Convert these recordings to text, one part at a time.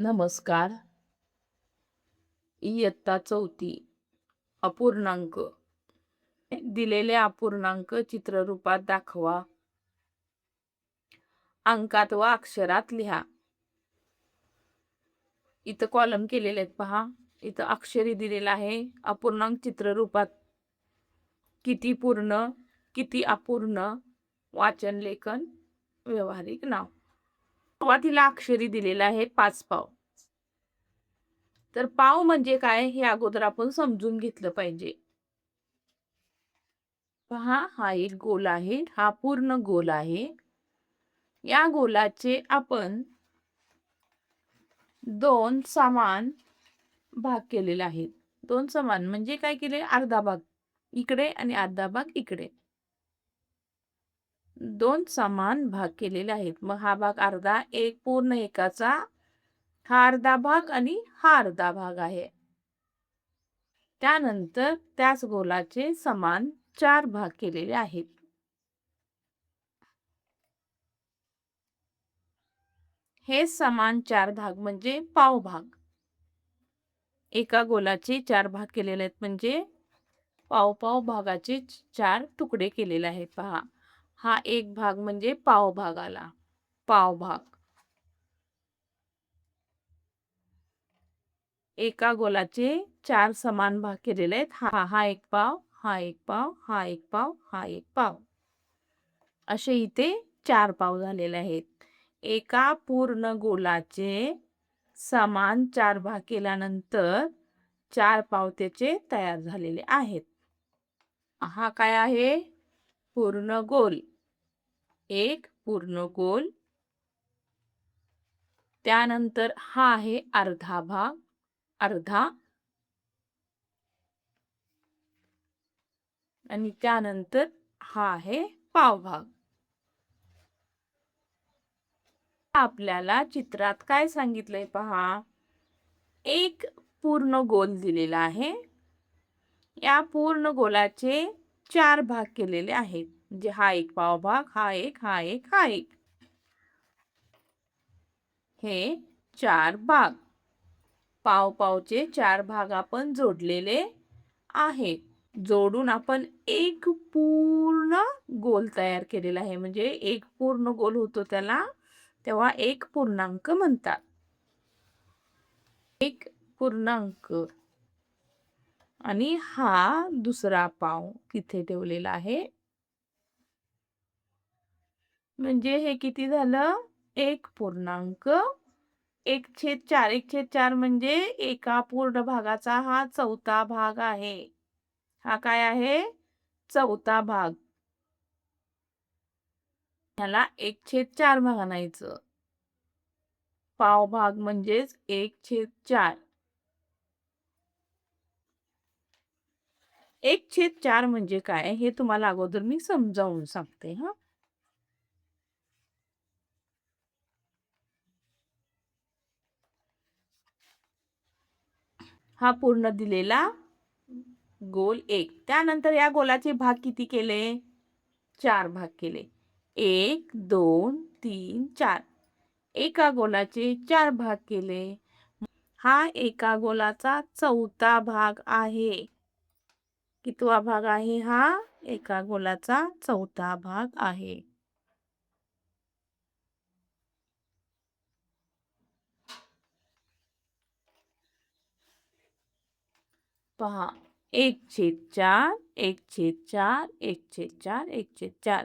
नमस्कार. इयत्ता चौथी अपूर्णांक. दिलेले अपूर्णांक चित्ररूपात दाखवा. अंकात व अक्षरात लिहा. इथं कॉलम केलेले आहेत पहा. इथं अक्षरी दिलेलं आहे. अपूर्णांक चित्ररूपात किती पूर्ण, किती अपूर्ण, वाचन लेखन व्यावहारिक नाव. सुरुवातीला अक्षरी दिलेलं आहे 5 पाव. तर पाव म्हणजे काय हे अगोदर आपण समजून घेतलं पाहिजे. पहा, हा एक गोल आहे. हा पूर्ण गोल आहे. या गोलाचे आपण 2 समान भाग केलेले आहेत. 2 समान म्हणजे काय केले? अर्धा भाग इकडे आणि अर्धा भाग इकडे. 2 समान भाग केलेले आहेत. मग हा भाग अर्धा, एक पूर्ण एकाचा हा अर्धा भाग आणि हा अर्धा भाग आहे. त्यानंतर त्याच गोलाचे समान 4 भाग केलेले आहेत. हे समान 4 भाग म्हणजे पावभाग. एका गोलाचे 4 भाग केलेले आहेत म्हणजे पाव भागाचे 4 तुकडे केलेले आहेत पहा. हा एक भाग म्हणजे पाव भाग आला. पाव भाग. एका गोलाचे 4 समान भाग केलेले आहेत. हा एक पाव, हा एक पाव, हा एक पाव, हा एक पाव. असे इथे 4 पाव झालेले आहेत. एका पूर्ण गोलाचे समान 4 भाग केल्यानंतर 4 पाव त्याचे तयार झालेले आहेत. हा काय आहे? पूर्ण गोल. एक पूर्ण गोल. त्यानंतर हा आहे अर्धा भाग, अर्धा. आणि त्यानंतर हा आहे पावभाग. आपल्याला चित्रात काय सांगितलंय पहा. एक पूर्ण गोल दिलेला आहे. या पूर्ण गोलाचे 4 भाग केलेले आहेत. म्हणजे हा एक पावभाग, हा एक, हा एक, हा एक. हे 4 भाग. पावचे 4 भाग आपण जोडलेले आहेत. जोडून आपण एक पूर्ण गोल तयार केलेला आहे. म्हणजे एक पूर्ण गोल होतो त्याला तेव्हा एक पूर्णांक म्हणतात. एक पूर्णांक. आणि हा दुसरा पाव तिथे ठेवलेला आहे. म्हणजे हे किती झालं? 1 पूर्णांक 1/4. 1/4 म्हणजे एका पूर्ण भागाचा हा चौथा भाग आहे. हा काय आहे? चौथा भाग. ह्याला 1/4 म्हणायचं. पाव भाग म्हणजेच 1/4. 1/4 म्हणजे काय हे तुम्हाला अगोदर मी समजावून सांगते हा. हा पूर्ण दिलेला गोल 1. त्यानंतर या गोलाचे भाग किती केले? 4 भाग केले. 1, 2, 3, 4. एका गोलाचे 4 भाग केले. हा एका गोलाचा चौथा भाग आहे. कितवा भाग आहे हा? एका गोलाचा चौथा भाग आहे. पहा, 1/4, 1/4, 1/4, 1/4.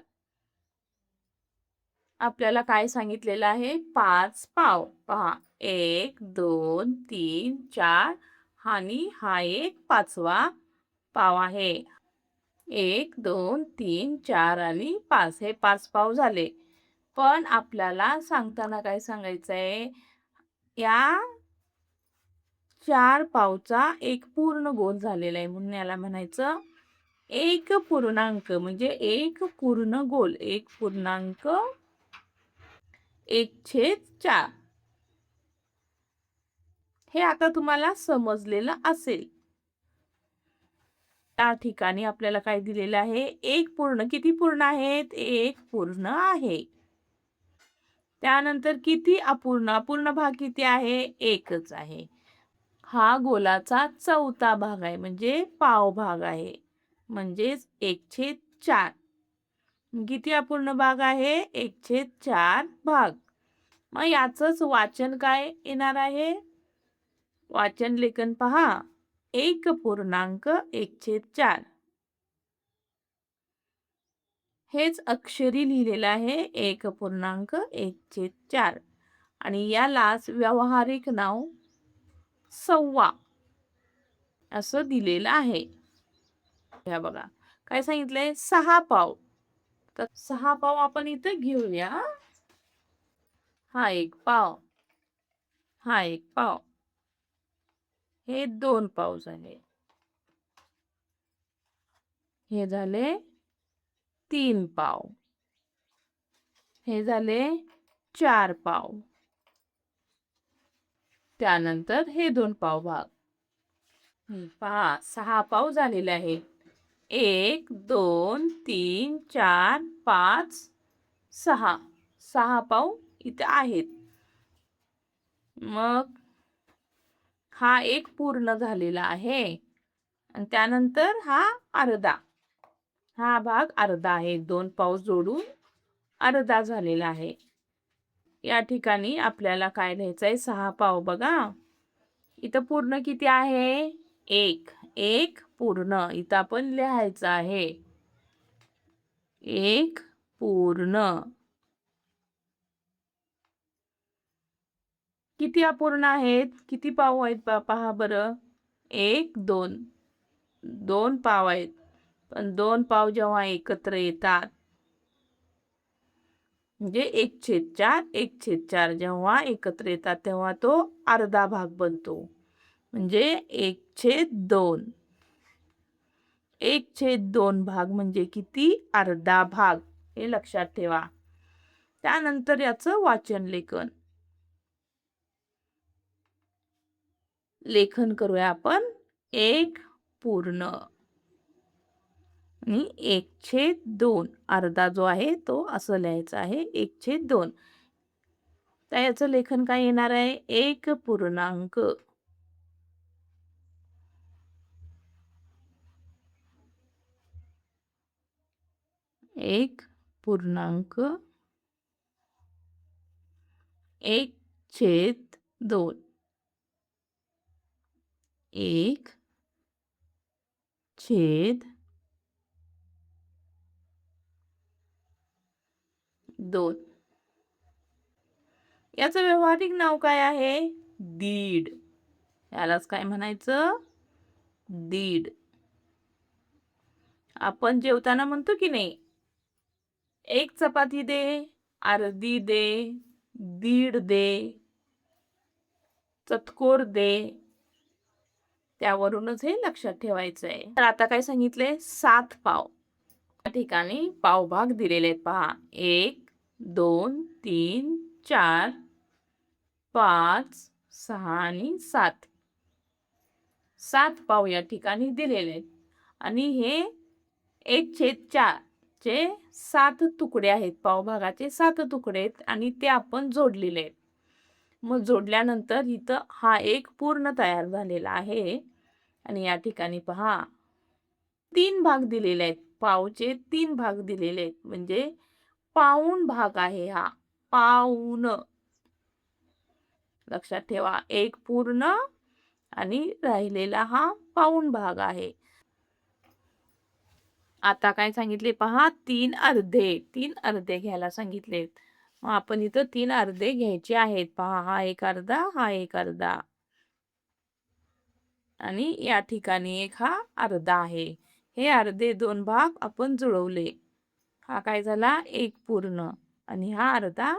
आपल्याला काय सांगितलेलं आहे? 5 पाव. पहा, 1, 2, 3, 4 आणि हा एक 5वा पाव आहे. 1, 2, 3, 4 आणि 5 हे 5 पाव झाले. पण आपल्याला सांगताना काय सांगायचंय? या 4 पावचा एक पूर्ण गोल झालेला आहे म्हणून याला म्हणायचं एक पूर्णांक. म्हणजे एक पूर्ण गोल. 1 पूर्णांक 1/4. हे आता तुम्हाला समजलेलं असेल. त्या ठिकाणी आपल्याला काय दिलेलं आहे? एक पूर्ण. किती पूर्ण आहेत? एक पूर्ण आहे. त्यानंतर किती अपूर्ण? अपूर्ण भाग किती आहे? एकच आहे. हा गोलाचा चौथा भाग आहे म्हणजे पाव भाग आहे. म्हणजेच 1/4. किती अपूर्ण भाग आहे? 1/4 भाग. मग याचंच वाचन काय येणार आहे? वाचन लेखन पहा. 1.1/4. हेच अक्षरी लिहिलेलं आहे 1.1/4 आणि यालाच व्यावहारिक नाव सव्वा असं दिलेलं आहे. ह्या बघा काय सांगितलंय 6 पाव. तर 6 पाव आपण इथं घेऊया. हा एक पाव, हा एक पाव, हे 2 पाव झाले. हे झाले 3 पाव. हे झाले 4 पाव. त्यानंतर हे 2 पाव भाग. पहा 6 पाव झालेले आहेत. 1, 2, 3, 4, 5, 6. 6 पाव इथे आहेत. मग हा एक पूर्ण झालेला आहे आणि त्यानंतर हा अर्धा. हा भाग अर्धा आहे. 2 पाव जोडून अर्धा झालेला आहे. या ठिकाणी आपल्याला काय लिहायचंय 6 पाव बघा. इथं पूर्ण किती आहे? 1. 1 पूर्ण. इथं आपण लिहायचं आहे. 1 पूर्ण. किती अपूर्ण आहेत? किती पाव आहेत पहा बरं. 1, 2. 2 पाव आहेत. पण 2 पाव जेव्हा एकत्र येतात म्हणजे 1/4, 1/4 जेव्हा एकत्र येतात तेव्हा तो अर्धा भाग बनतो. म्हणजे 1/2. 1/2 भाग म्हणजे किती? अर्धा भाग. हे लक्षात ठेवा. त्यानंतर याचं वाचन लेखन. लेखन करूया आपण. 1 पूर्ण आणि 1/2 अर्धा जो आहे तो असं लिहायचा आहे 1/2. तर याचं लेखन काय येणार आहे? 1 पूर्णांक. 1 पूर्णांक 1/2. 1/2. याचं व्यावहारिक नाव काय आहे? दीड. यालाच काय म्हणायचं? दीड. आपण जेवताना म्हणतो की नाही, 1 चपाती दे, अर्धी दे, दीड दे, चतकोर दे. त्यावरूनच हे लक्षात ठेवायचं आहे. तर आता काय सांगितले? 7 पाव. या ठिकाणी पावभाग दिलेले आहेत पहा. 1, 2, 3, 4, 5, 6 आणि 7. 7 पाव या ठिकाणी दिलेले आहेत. आणि हे 1/4 चे 7 तुकडे आहेत. पावभागाचे 7 तुकडे आहेत आणि ते आपण जोडलेले आहेत. मग जोडल्यानंतर इथं हा एक पूर्ण तयार झालेला आहे. आणि या ठिकाणी पहा 3 भाग दिलेले आहेत. पावचे 3 भाग दिलेले आहेत. म्हणजे पाऊण भाग आहे हा. पाऊण. लक्षात ठेवा. 1 पूर्ण आणि राहिलेला हा पाऊण भाग आहे. आता काय सांगितले पहा 3 अर्धे. 3 अर्धे घ्यायला सांगितलेत. मग आपण इथं 3 अर्धे घ्यायचे आहेत. पहा हा एक अर्धा, हा एक अर्धा. आणि या ठिकाणी एक हा अर्धा आहे. हे अर्धे 2 भाग आपण जुळवले. हा काय झाला? 1 पूर्ण आणि हा अर्धा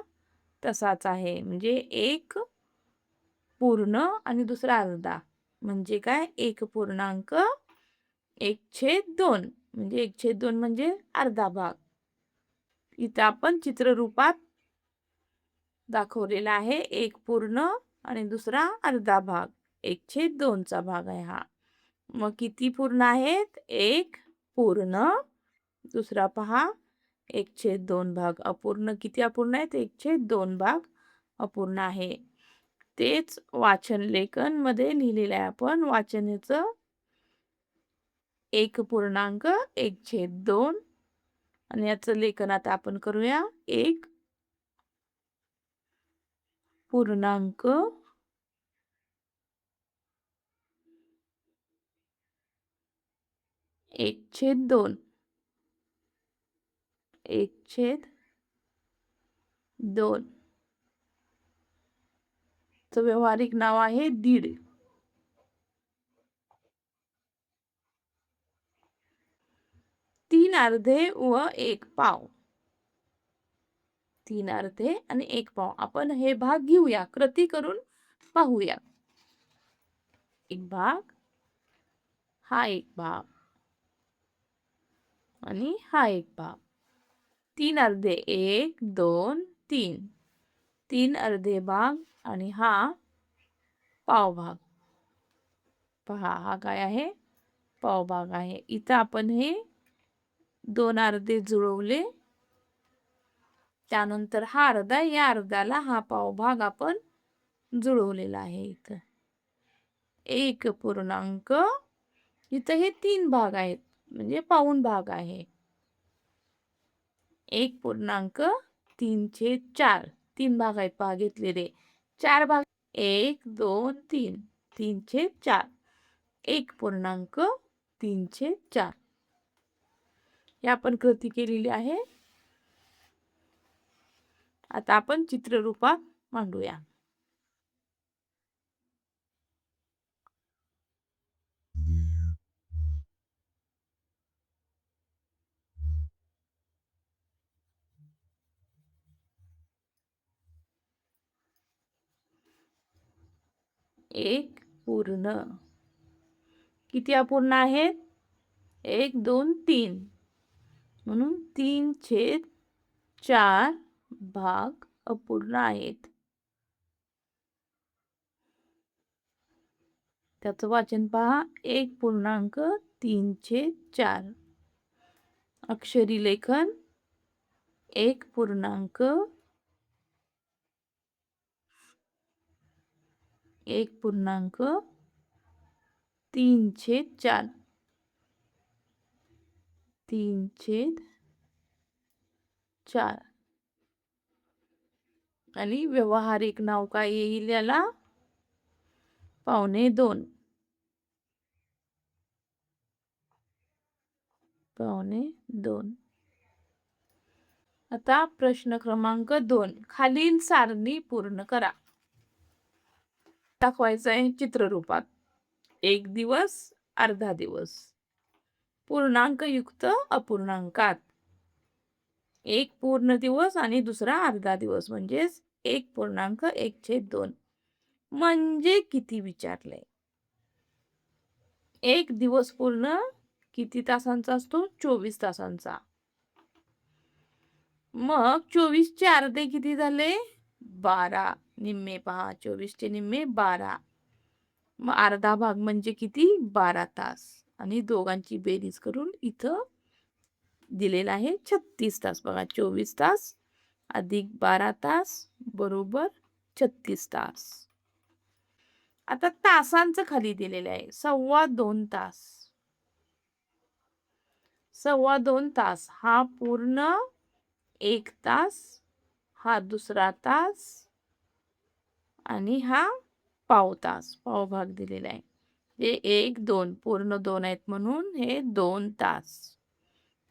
तसाच आहे. म्हणजे 1 पूर्ण आणि दुसरा अर्धा. म्हणजे काय? 1 पूर्णांक 1/2 म्हणजे 1/2 म्हणजे अर्धा भाग. इथं आपण चित्ररूपात दाखवलेला आहे. 1 पूर्ण आणि दुसरा अर्धा भाग. 1/2 चा भाग आहे हा. मग किती पूर्ण आहेत? 1 पूर्ण. दुसरा पहा 1/2 भाग अपूर्ण. किती अपूर्ण आहेत? 1/2 भाग अपूर्ण आहे. तेच वाचन लेखन मध्ये लिहिलेलं आहे आपण. वाचनाचं 1.1/2 आणि याचं लेखन आता आपण करूया. 1.2 1/2 1/2 चं व्यावहारिक नाव आहे दीड. 3 अर्धे व 1 पाव. 3 अर्धे आणि 1 पाव. आपण हे भाग घेऊया, कृती करून पाहूया. एक भाग, हा एक भाग आणि हा एक भाग. 3 अर्धे 1 2 3. 3 अर्धे भाग आणि हा पाव भाग. पहा हा काय आहे? पाव भाग आहे. इथं आपण हे 2 अर्धे जुळवले. त्यानंतर हा अर्धा, या अर्ध्याला हा पाव भाग आपण जुळवलेला आहे इथं. 1 इथं हे 3 भाग आहेत म्हणजे पाऊण भाग आहे. 1.3/4. 3 भाग आहेत पहा घेतलेले. 4 भाग 1 2 3. 3/4. 1.3/4. हे आपण कृती केलेली आहे. आता आपण चित्ररूपात मांडूया. एक पूर्ण. किती अपूर्ण आहेत? 1 2 3. म्हणून 3/4 भाग अपूर्ण आहेत. त्याचं वाचन पहा. 1.3/4. अक्षरी लेखन 1.3/4. 3/4. आणि व्यावहारिक नाव काय येईल याला? 1.2. 1.2. आता प्रश्न क्रमांक 2. खालील सारणी पूर्ण करा. दाखवायचं आहे चित्ररूपात. 1 दिवस, अर्धा दिवस. पूर्णांक युक्त अपूर्णांकात. एक पूर्ण दिवस आणि दुसरा अर्धा दिवस म्हणजेच 1.1/2. म्हणजे किती विचारलंय? एक दिवस पूर्ण किती तासांचा असतो? 24 तासांचा. मग 24चे अर्धे किती झाले? 12. निम्मे पहा. 24चे निम्मे 12. मग अर्धा भाग म्हणजे किती? 12 तास. आणि दोघांची बेरीज करून इथं दिलेला आहे 36 तास. बघा 24 तास अधिक 12 तास बरोबर 36 तास. आता तासांचं खाली दिलेलं आहे. 2.25 तास. 2.25 तास हा पूर्ण 1 तास, हा दुसरा तास आणि हा पाव तास. पाव भाग दिलेला आहे. हे 1 2 पूर्ण 2 आहेत म्हणून हे 2 तास.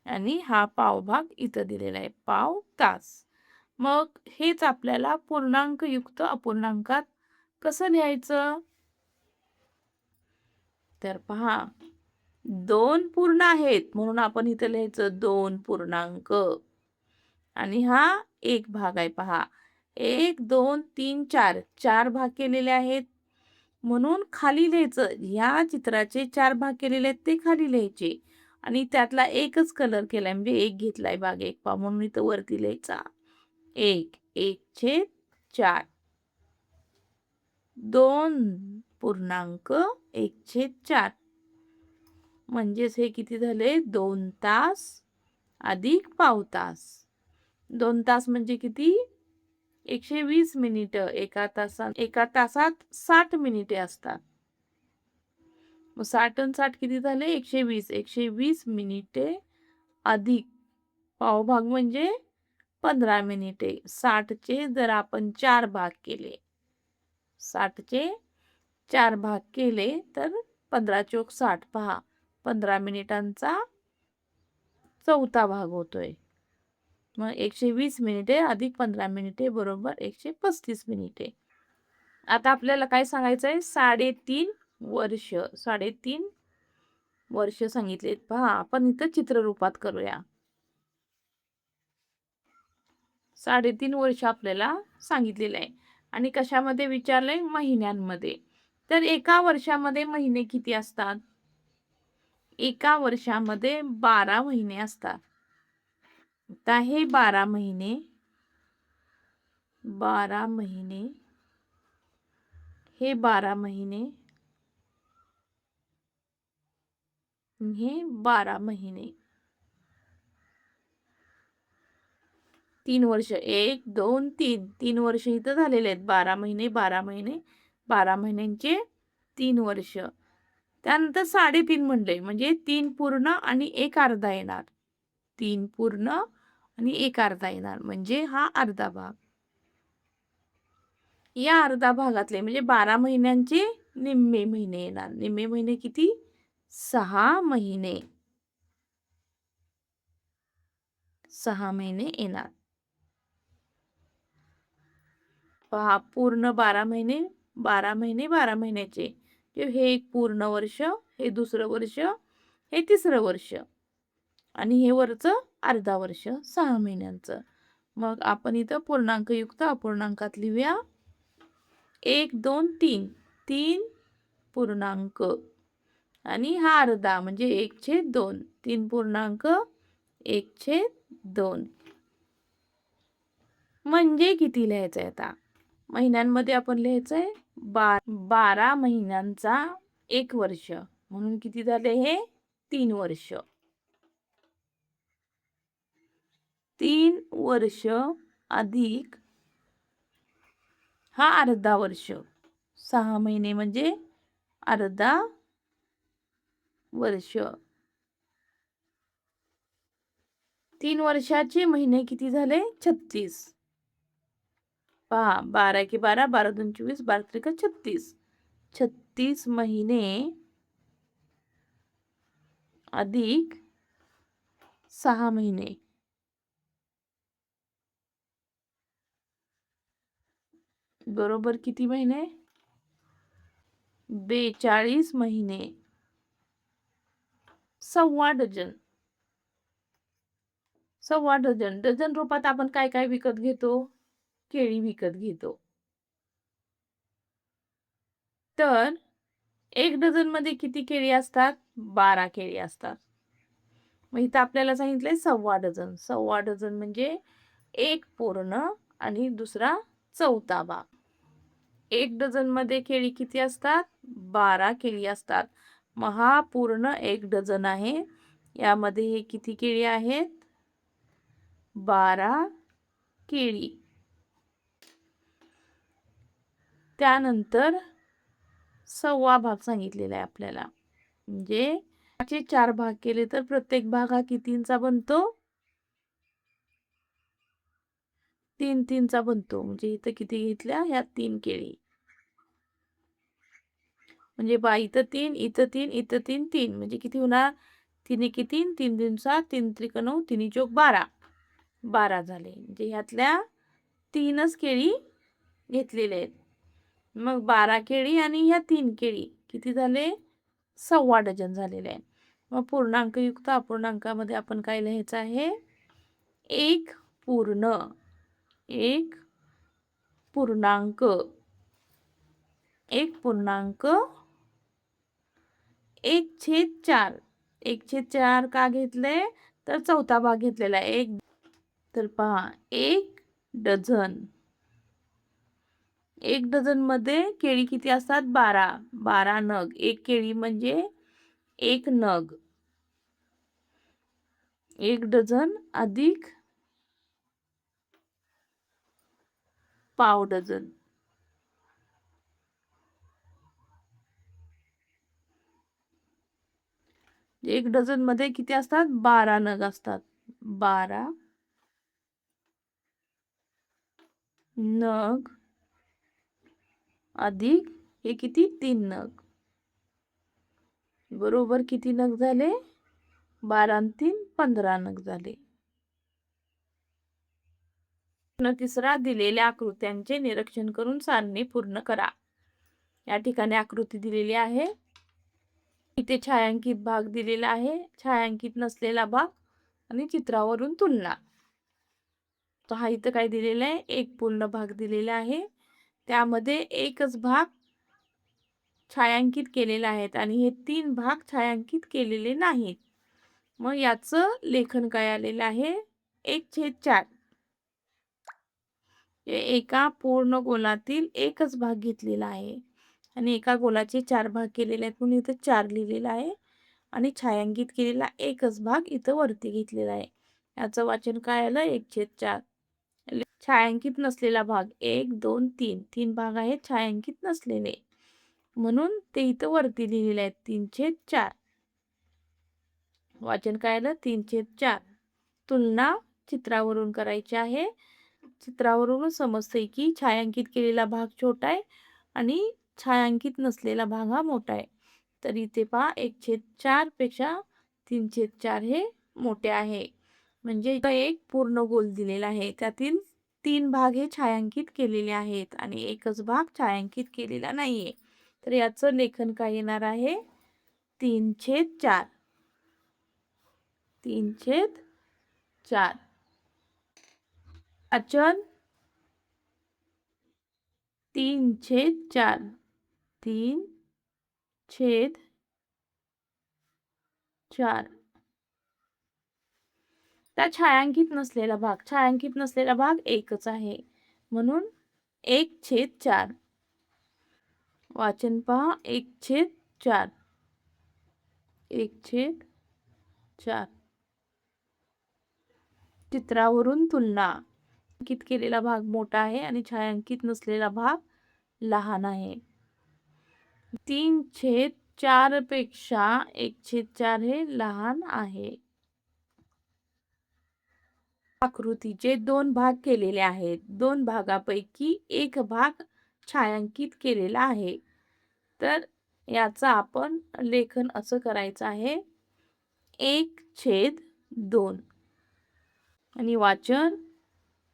आणि हा पाव भाग इथं दिलेला आहे. पाव तास. मग हेच आपल्याला पूर्णांक युक्त अपूर्णांकात कसं लिहायचं? तर पहा 2 पूर्ण आहेत म्हणून आपण इथं लिहायचं 2 पूर्णांक. आणि हा एक भाग आहे पहा. 1 2 3 4. 4 भाग केलेले आहेत. म्हणून खाली लिहायचं. ह्या चित्राचे 4 भाग केलेले आहेत ते खाली लिहायचे. आणि त्यातला एकच कलर केलाय म्हणजे 1 घेतलाय भाग 1 पहा म्हणून इथं वरती लिहायचा. 1 1/4. 2.1/4. म्हणजेच हे किती झाले? 2 तास अधिक पाव तास. 2 तास म्हणजे किती? 120 मिनिटं. एका तासात 60 मिनिटे असतात. मग 60 आणि 60 किती झाले? 120. 120 मिनिटे अधिक पावभाग म्हणजे 15 मिनिटे. 60चे जर आपण 4 भाग केले, 60चे 4 भाग केले तर 15 चोक 60 पहा. 15 मिनिटांचा चौथा भाग होतोय. मग 120 मिनिटे अधिक 15 मिनिटे बरोबर 135 मिनिटे. आता आपल्याला काय सांगायचंय? 3.5 वर्ष. 3.5 वर्ष सांगितलेत पहा. आपण इथं चित्ररूपात करूया. 3.5 वर्ष आपल्याला सांगितलेलं आहे. आणि कशामध्ये विचारलंय? महिन्यांमध्ये. तर एका वर्षामध्ये महिने किती असतात? एका वर्षामध्ये 12 महिने असतात. आता हे 12 महिने, 12 महिने, हे 12 महिने, हे 12 महिने. 3 वर्ष. 1, 2, 3. 3 वर्ष इथं झालेले आहेत. 12 महिने, 12 महिने, 12 महिन्यांचे 3 वर्ष. त्यानंतर 3.5 म्हणले म्हणजे 3 पूर्ण आणि 1 अर्धा येणार. 3 पूर्ण आणि 1 अर्धा येणार म्हणजे हा अर्धा भाग. या अर्धा भागातले म्हणजे 12 महिन्यांचे निम्मे महिने येणार. निम्मे महिने किती? 6 महिने. 6 महिने येणार. पहा पूर्ण 12 महिने, 12 महिने 12 महिन्याचे. हे एक पूर्ण वर्ष, हे दुसरं वर्ष, हे तिसरं वर्ष आणि हे वरचं अर्धा वर्ष 6 महिन्यांचं. मग आपण इथं पूर्णांकयुक्त अपूर्णांकात लिहूया. 1, 2, 3. 3 पूर्णांक आणि हा अर्धा म्हणजे 1/2. 3 पूर्णांक 1/2. म्हणजे किती लिहायचंय आता? महिन्यांमध्ये आपण लिहायचंय 12 महिन्यांचा 1 वर्ष. म्हणून किती झाले हे? 3 वर्ष. 3 वर्ष अधिक हा अर्धा वर्ष. 6 महिने म्हणजे अर्धा वर्ष. 3 वर्षाचे महिने किती झाले? 36. पहा 12 एके 12, 12 दोन 24, 12 त्रिक 36. 36 महिने अधिक 6 महिने. बरोबर किती महिने? 42 महिने. 1.25 डझन. 1.25 डझन. डझन रूपात आपण काय काय विकत घेतो? केळी विकत घेतो. तर 1 डझन मध्ये किती केळी असतात? 12 केळी असतात. मग इथं आपल्याला सांगितलंय 1.25 डझन. 1.25 डझन म्हणजे 1 पूर्ण आणि दुसरा चौथा भाग. 1 डझन मध्ये केळी किती असतात? 12 केळी असतात. मग हा पूर्ण 1 डझन आहे. यामध्ये हे किती केळी आहेत? 12 केळी. त्यानंतर 1.25 भाग सांगितलेला आहे आपल्याला. म्हणजे 4 भाग केले तर प्रत्येक भाग हा कितींचा बनतो? 3 बनतो. म्हणजे इथं किती घेतल्या? ह्या 3 केळी. म्हणजे इथं 3, इथं 3, इथं 3, 3. म्हणजे किती होणार? 3 एके 3, 3 दूने 7, 3 त्रिक 9, 3 चौक 12. 12 झाले. म्हणजे ह्यातल्या 3च केळी घेतलेल्या आहेत. मग 12 केळी आणि ह्या 3 केळी किती झाले? 1.25 डझन झालेले आहे. मग पूर्णांकयुक्त अपूर्णांकामध्ये आपण काय लिहायचं आहे? 1 पूर्ण, 1 पूर्णांक, 1 पूर्णांक 1/4. 1/4 का घेतले? तर चौथा भाग घेतलेला आहे. तर पहा 1 डझन. 1 डझन मध्ये केळी किती असतात? 12. 12 नग. 1 केळी म्हणजे 1 नग. 1 डझन अधिक पाव डझन. 1 डझन मध्ये किती असतात? 12 नग असतात. 12 नग अधिक हे किती? 3 नग. बरोबर किती नग झाले? 12 आणि 3 15 नग झाले. प्रश्न तिसरा, दिलेल्या आकृत्यांचे निरीक्षण करून सारणी पूर्ण करा. या ठिकाणी आकृती दिलेली आहे. इथे छायांकित भाग दिलेला आहे, छायांकित नसलेला भाग आणि चित्रावरून तुलना. तर हा इथं काय दिलेला आहे? एक पूर्ण भाग दिलेला आहे. त्यामध्ये एकच भाग छायांकित केलेला आहे आणि हे 3 भाग छायांकित केलेले नाहीत. मग याचं लेखन काय आलेलं आहे? 1/4. एका पूर्ण गोलातील एकच भाग घेतलेला आहे आणि एका गोलाचे 4 भाग केलेले आहेत म्हणून इथं 4 लिहिलेला आहे आणि छायांकित केलेला एकच भाग इथं वरती घेतलेला आहे. याचं वाचन काय आलं? 1/4. छायांकित नसलेला भाग 1 2 3 3 भाग आहेत छायांकित नसलेले म्हणून ते इथं वरती लिहिलेले आहेत 3/4. वाचन काय आलं? 3/4. तुलना चित्रावरून करायची आहे. चित्रावरून समजते की छायांकित केलेला भाग छोटा आहे आणि छायांकित नसलेला भाग हा मोठा आहे. तर इथे पहा 1/4 पेक्षा 3/4 हे मोठे आहे. म्हणजे एक पूर्ण गोल दिलेला आहे. त्यातील 3 भाग हे छायांकित केलेले आहेत आणि एकच भाग छायांकित केलेला नाहीये. तर याचं लेखन काय येणार आहे? 3/4. 3/4. वाचन 3/4. 3/4. त्या छायांकित नसलेला भाग, छायांकित नसलेला भाग एकच आहे म्हणून 1/4. वाचन पहा 1/4. 1/4. चित्रावरून तुलना. छायांकित केलेला भाग मोठा आहे आणि छायांकित नसलेला भाग लहान आहे. 3/4 पेक्षा 1/4 हे लहान आहे. आकृतीचे 2 भाग केलेले आहेत. 2 भागापैकी एक भाग छायांकित केलेला आहे. तर याचं आपण लेखन असं करायचं आहे 1/2 आणि वाचन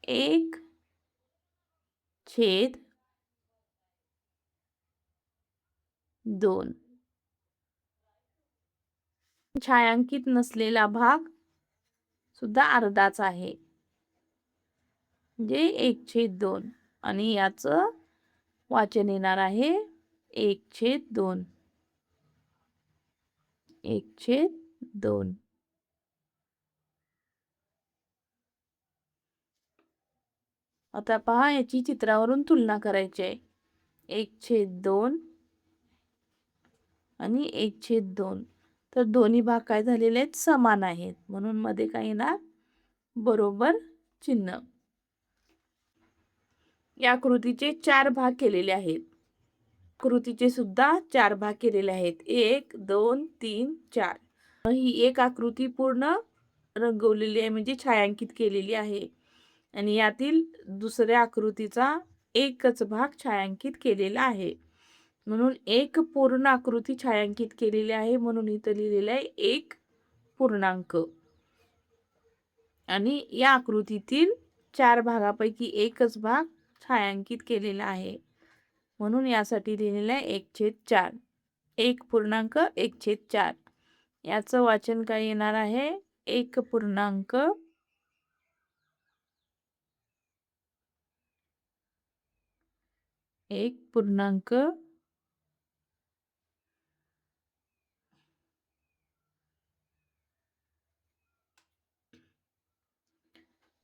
1/2. छायांकित नसलेला भाग सुद्धा अर्धाच आहे म्हणजे 1/2 आणि याचं वाचन येणार आहे 1/2. 1/2. आता पहा याची चित्रावरून तुलना करायची आहे. 1/2 आणि 1/2. तर दोन्ही भाग काय झालेले आहेत? समान आहेत म्हणून मध्ये काय येणार? बरोबर चिन्ह. या आकृतीचे 4 भाग केलेले आहेत. आकृतीचे सुद्धा 4 भाग केलेले आहेत. 1 2 3 4. ही एक आकृती पूर्ण रंगवलेली आहे म्हणजे छायांकित केलेली आहे आणि यातील दुसऱ्या आकृतीचा एकच भाग छायांकित केलेला आहे म्हणून एक पूर्ण आकृती छायांकित केलेली आहे म्हणून इथं लिहिलेलं आहे 1 पूर्णांक आणि या आकृतीतील 4 भागापैकी एकच भाग छायांकित केलेला आहे म्हणून यासाठी लिहिलेलं आहे 1/4. 1 पूर्णांक 1/4. याचं वाचन काय येणार आहे? 1 पूर्णांक 1 पूर्णांक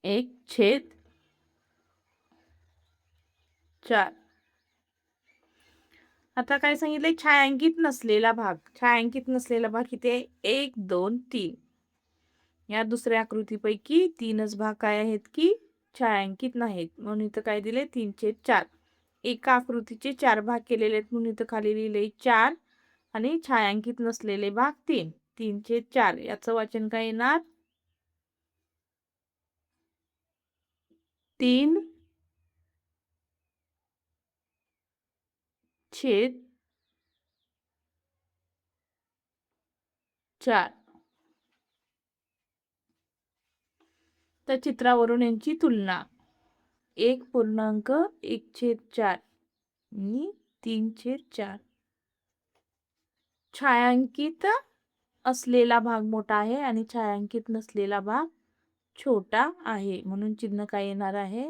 1/4. आता काय सांगितलंय? छायांकित नसलेला भाग. छायांकित नसलेला भाग किती आहे? 1 2 3. या दुसऱ्या आकृतीपैकी 3च भाग काय आहेत की छायांकित नाहीत, म्हणून इथं काय दिले 3/4. एका आकृतीचे 4 भाग केलेले आहेत म्हणून इथं खाली लिहिले 4 आणि छायांकित नसलेले भाग 3. 3/4 याचं वाचन काय येणार? 3/4. तर चित्रावरून यांची तुलना. 1.1/4 आणि 3/4. छायांकित असलेला भाग मोठा आहे आणि छायांकित नसलेला भाग छोटा आहे, म्हणून चिन्ह काय येणार आहे?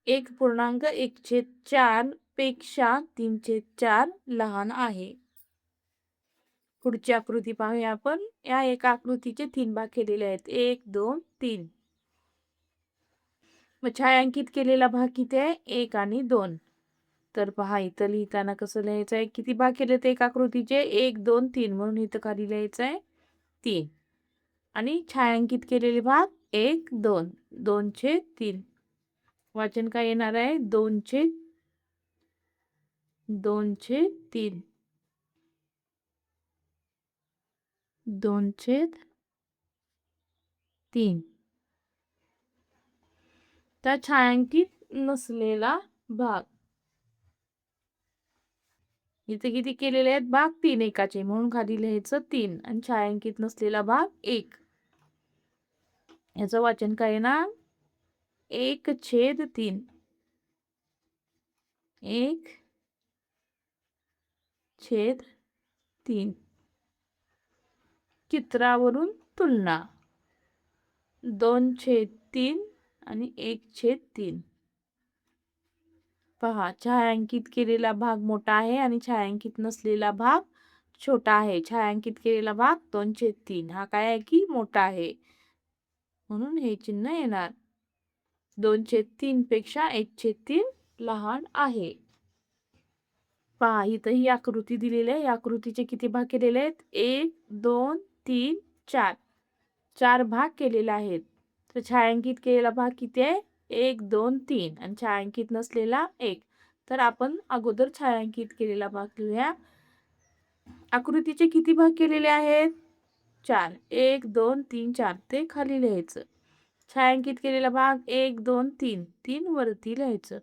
1.1/4 पेक्षा 3/4 लहान आहे. पुढची आकृती पाहूया आपण. या एका आकृतीचे 3 भाग केलेले आहेत. 1, 2, 3. मग छायांकित केलेला भाग किती आहे? 1 आणि 2. तर पहा इथं लिहिताना कसं लिहायचं आहे? किती भाग केलेत एका आकृतीचे? 1, 2, 3. म्हणून इथं खाली लिहायचं आहे 3. आणि छायांकित केलेले भाग 1, 2. 2/3. वाचन काय येणार आहे? 2/3. 2/3. तर छायांकित नसलेला भाग. इथे किती केलेले आहेत भाग? 3 एकाचे, म्हणून खाली लिहायचं 3 आणि छायांकित नसलेला भाग 1. याचं वाचन काय येणार? 1/3. 1/3. चित्रावरून तुलना. 2/3 आणि 1/3. पहा छायांकित केलेला भाग मोठा आहे आणि छायांकित नसलेला भाग छोटा आहे. छायांकित केलेला भाग 2/3 हा काय आहे की मोठा आहे, म्हणून हे चिन्ह येणार. 2/3 पेक्षा 1/3 लहान आहे. पहा इथं ही आकृती दिलेली आहे. या आकृतीचे किती भाग केलेले आहेत? 1, 2, 3, 4. 4 भाग केलेले आहेत. तर छायांकित केलेला भाग किती आहे? 1, 2, 3 आणि छायांकित नसलेला 1. तर आपण अगोदर छायांकित केलेला भाग लिहूया. आकृतीचे किती भाग केलेले आहेत? 4. 1, 2, 3, 4 ते खाली लिहायचं. छायांकित केलेला भाग 1, 2, 3. 3 वरती लिहायचं.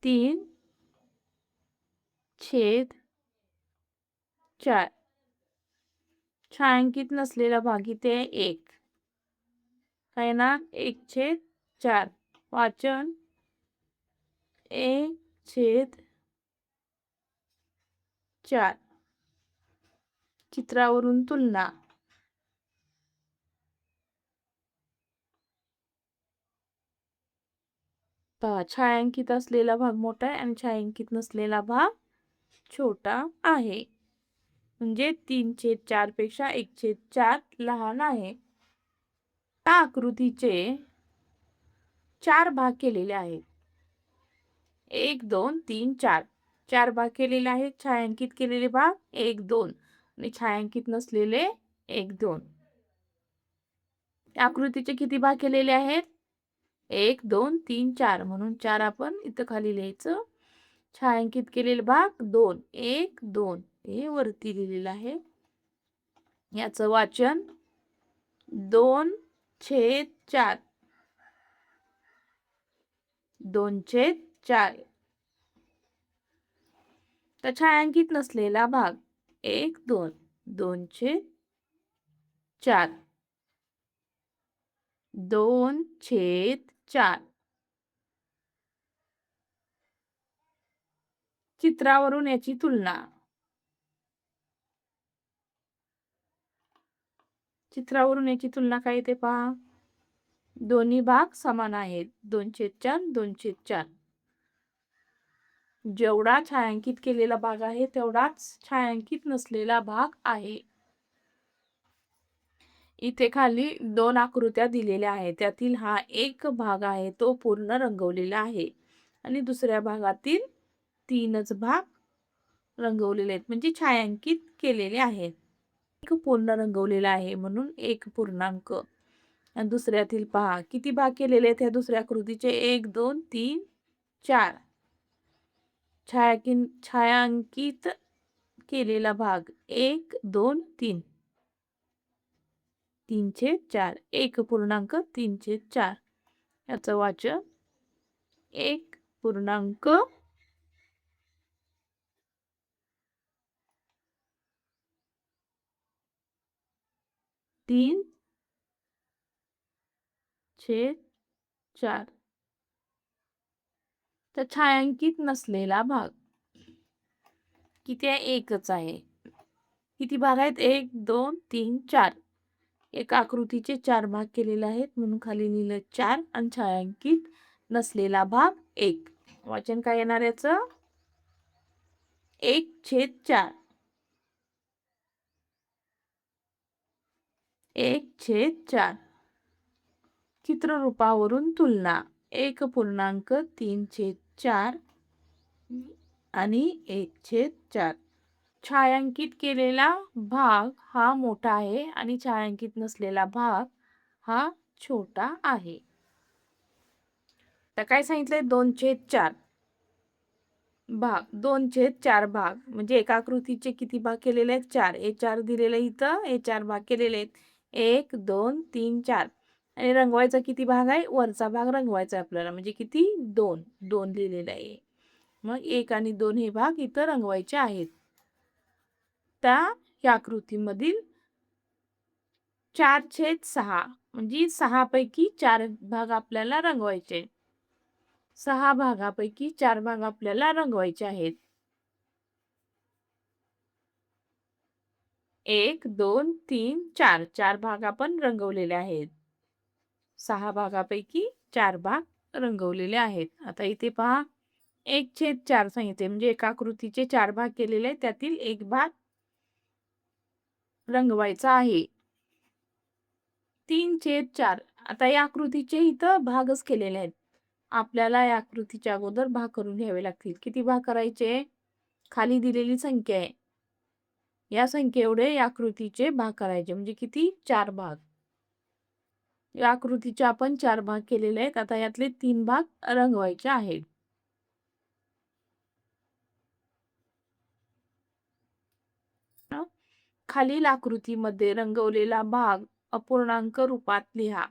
3/4. छायांकित नसलेला भाग इथे 1. काय ना? 1/4. वाचन 1/4. चित्रावरून तुलना. पहा छायांकित असलेला भाग मोठा आहे आणि छायांकित नसलेला भाग छोटा आहे, म्हणजे 3/4 पेक्षा 1/4 लहान आहे. त्या आकृतीचे 4 भाग केलेले आहेत. 1, 2, 3, 4. 4 भाग केलेले आहेत. छायांकित केलेले भाग 1, 2 आणि छायांकित नसलेले 1, 2. आकृतीचे किती भाग केलेले आहेत? 1, 2, 3, 4. म्हणून 4 आपण इथं खाली लिहायचं. छायांकित केलेले भाग 2, 1, 2 हे वरती लिहिलेलं आहे. याचं वाचन 2/4. 2/4. तर छायांकित नसलेला भाग 1, 2. 2/4. 2/4. चित्रावरून याची तुलना. चित्रावरून याची तुलना काय येते पहा. दोन्ही भाग समान आहेत. 2/4, 2/4. जेवढा छायांकित केलेला भाग आहे तेवढाच छायांकित नसलेला भाग आहे. इथे खाली 2 आकृत्या दिलेल्या आहेत. त्यातील हा एक भाग आहे तो पूर्ण रंगवलेला आहे आणि दुसऱ्या भागातील 3च भाग रंगवलेले आहेत म्हणजे छायांकित केलेले आहेत. एक पूर्ण रंगवलेला आहे म्हणून 1 पूर्णांक. आणि दुसऱ्यातील पहा किती भाग केलेले आहेत ह्या दुसऱ्या आकृतीचे 1, 2, 3, 4. छायांकित केलेला भाग 1, 2, 3. 3/4 1.3/4 याचं वाचन 1.3/4 तर छायांकित नसलेला भाग किती आहे? एकच आहे. किती भाग आहेत? 1, 2, 3, 4. एका आकृतीचे 4 भाग केलेले आहेत म्हणून खाली लिहिलं 4 आणि छायांकित नसलेला भाग 1. वाचन काय येणार याचं? 1/4. 1/4. चित्ररूपावरून तुलना 1.3/4 आणि 1/4. छायांकित केलेला भाग हा मोठा आहे आणि छायांकित नसलेला भाग हा छोटा आहे. तर काय सांगितलंय? 2/4 भाग 2/4 भाग म्हणजे एका आकृतीचे किती भाग केलेले आहेत? 4. हे 4 दिलेले इथं, हे 4 भाग केलेले आहेत. 1, 2, 3, 4. आणि रंगवायचा किती भाग आहे? वरचा भाग रंगवायचा आहे आपल्याला म्हणजे किती? 2. 2 लिहिलेलं आहे. मग 1 आणि 2 हे भाग इथं रंगवायचे आहेत. त्या या आकृतीमधील 4/6 म्हणजे 6 पैकी 4 भाग आपल्याला रंगवायचे. 6 भागापैकी 4 भाग आपल्याला रंगवायचे आहेत. 1, 2, 3, 4. 4 भाग आपण रंगवलेले आहेत. 6 भागापैकी 4 भाग रंगवलेले आहेत. आता इथे पहा 1/4 सांगितले म्हणजे एका आकृतीचे 4 भाग केलेले आहेत त्यातील एक भाग रंगवायचा आहे. 3/4 आता या आकृतीचे इथं भागच केलेले आहेत. आपल्याला या आकृतीच्या अगोदर भाग करून घ्यावे लागतील. किती भाग करायचे? खाली दिलेली संख्या आहे. या संख्येएवढे या आकृतीचे भाग करायचे म्हणजे किती? 4 भाग. या आकृतीचे आपण 4 भाग केलेले आहेत. आता यातले 3 भाग रंगवायचे आहेत. खालील आकृतीमध्ये रंगवलेला भाग अपूर्णांक रूपात लिहा.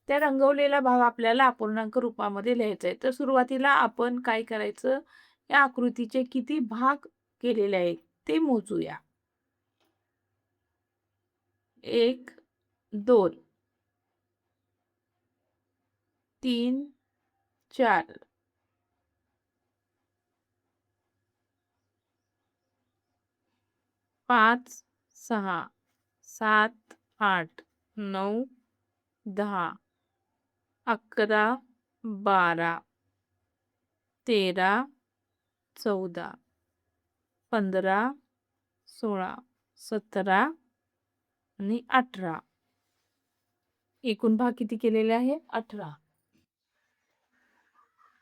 त्या रंगवलेला भाग आपल्याला अपूर्णांक रूपामध्ये लिहायचा आहे. तर सुरुवातीला आपण काय करायचं? या आकृतीचे किती भाग केलेले आहेत ते मोजूया. 1, 2, 3, 4. 5, 6, 7, 8, 9, 10, 11, 12, 13, 14, 15, 16, 17 आणि 18. एकूण भाग किती केलेले आहे? 18.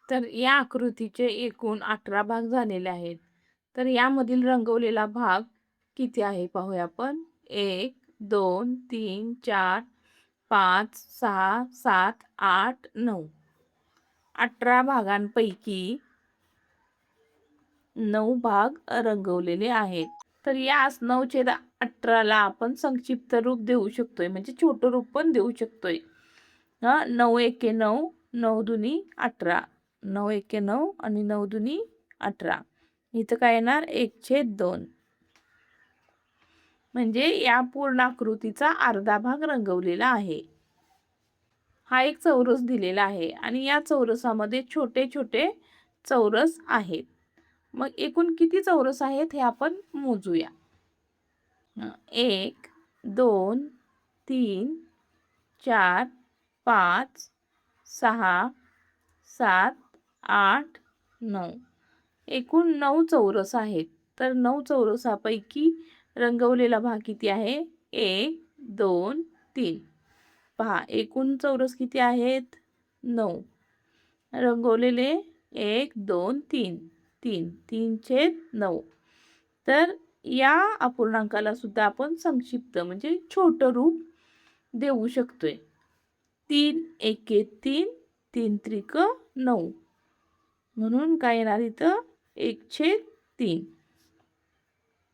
तर या आकृतीचे एकूण 18 भाग झालेले आहेत. तर यामधील रंगवलेला भाग किती आहे पाहूया आपण. 1, 2, 3, 4, 5, 6, 7, 8, 9. 18 भागांपैकी 9 भाग रंगवलेले आहेत. तर यास 9/18 आपण संक्षिप्त रूप देऊ शकतोय म्हणजे छोटं रूप पण देऊ शकतोय. 9 एके 9, 9 दुनी 18. 9 एके 9 आणि 9 दुनी 18. इथं काय येणार? 1/2. म्हणजे या पूर्ण आकृतीचा अर्धा भाग रंगवलेला आहे. हा एक चौरस दिलेला आहे आणि या चौरसामध्ये छोटे छोटे चौरस आहेत. मग एकूण किती चौरस आहेत हे आपण मोजूया. 1, 2, 3, 4, 5, 6, 7, 8, 9. एकूण 9 चौरस आहेत. तर 9 चौरसापैकी रंगवलेला भाग किती आहे? 1, 2, 3. पहा एकूण चौरस किती आहेत? 9. रंगवलेले 1, 2, 3. 3 3/9. तर या अपूर्णांकाला सुद्धा आपण संक्षिप्त म्हणजे छोटं रूप देऊ शकतोय. 3 एके 3 3 त्रिक 9 म्हणून काय येणार इथं 1/3.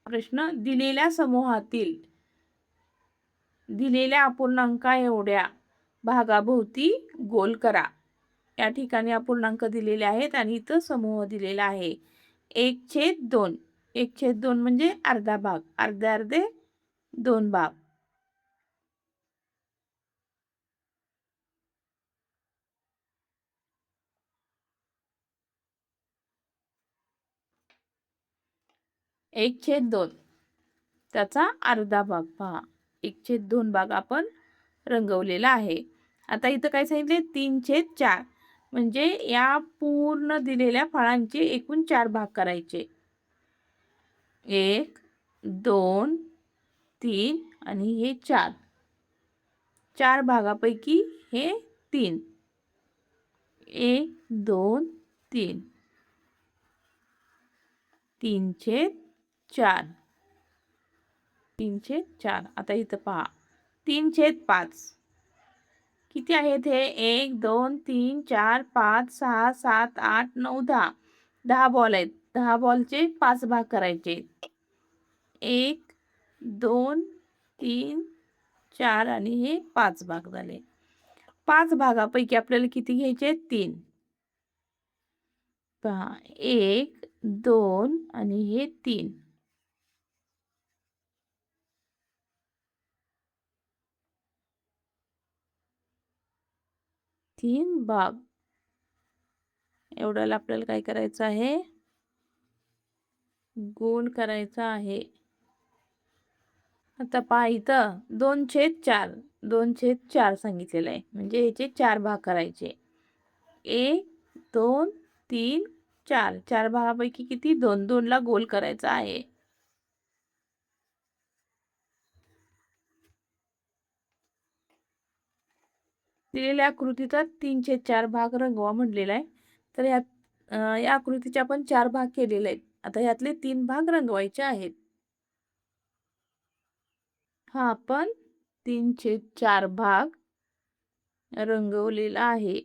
प्रश्न दिलेल्या समूहातील दिलेल्या अपूर्णांका एवढ्या भागाभोवती गोल करा. या ठिकाणी अपूर्णांक दिलेले आहेत आणि इथं समूह दिलेला आहे. 1/2 1/2 म्हणजे अर्धा भाग, अर्धे अर्धे 2 भाग. एक छेद दोन त्याचा अर्धा भाग पहा. 1/2 भाग आपण रंगवलेला आहे. आता इथं काय सांगितले 3/4 म्हणजे या पूर्ण दिलेल्या फळांचे एकूण 4 भाग करायचे. 1 2 3 आणि हे 4. 4 भागापैकी हे 3. 1 2 3 3/4 3/4. आता इथं पहा 3/5 किती आहेत हे 1 2 3 4 5 6 7 8 9 10. 10 बॉल आहेत. 10 बॉलचे 5 भाग करायचे. 1 2 3 4 आणि हे 5 भाग झाले. 5 भागापैकी आपल्याला किती घ्यायचे 3. पहा 1 2 आणि हे 3. 3 भाग एवढ्याला आपल्याला काय करायचं आहे गोल करायचा आहे. आता पहा इथं 2/4 2/4 सांगितलेलं आहे म्हणजे याचे 4 भाग करायचे. 1 2 3 4. 4 भागापैकी किती 2 2 ला गोल करायचा आहे. दिलेल्या आकृतीचा 3/4 भाग रंगवा म्हणलेला आहे. तर या आकृतीचे आपण 4 भाग केलेले आहेत. आता यातले 3 भाग रंगवायचे आहेत. हा आपण 3/4 भाग रंगवलेला आहे.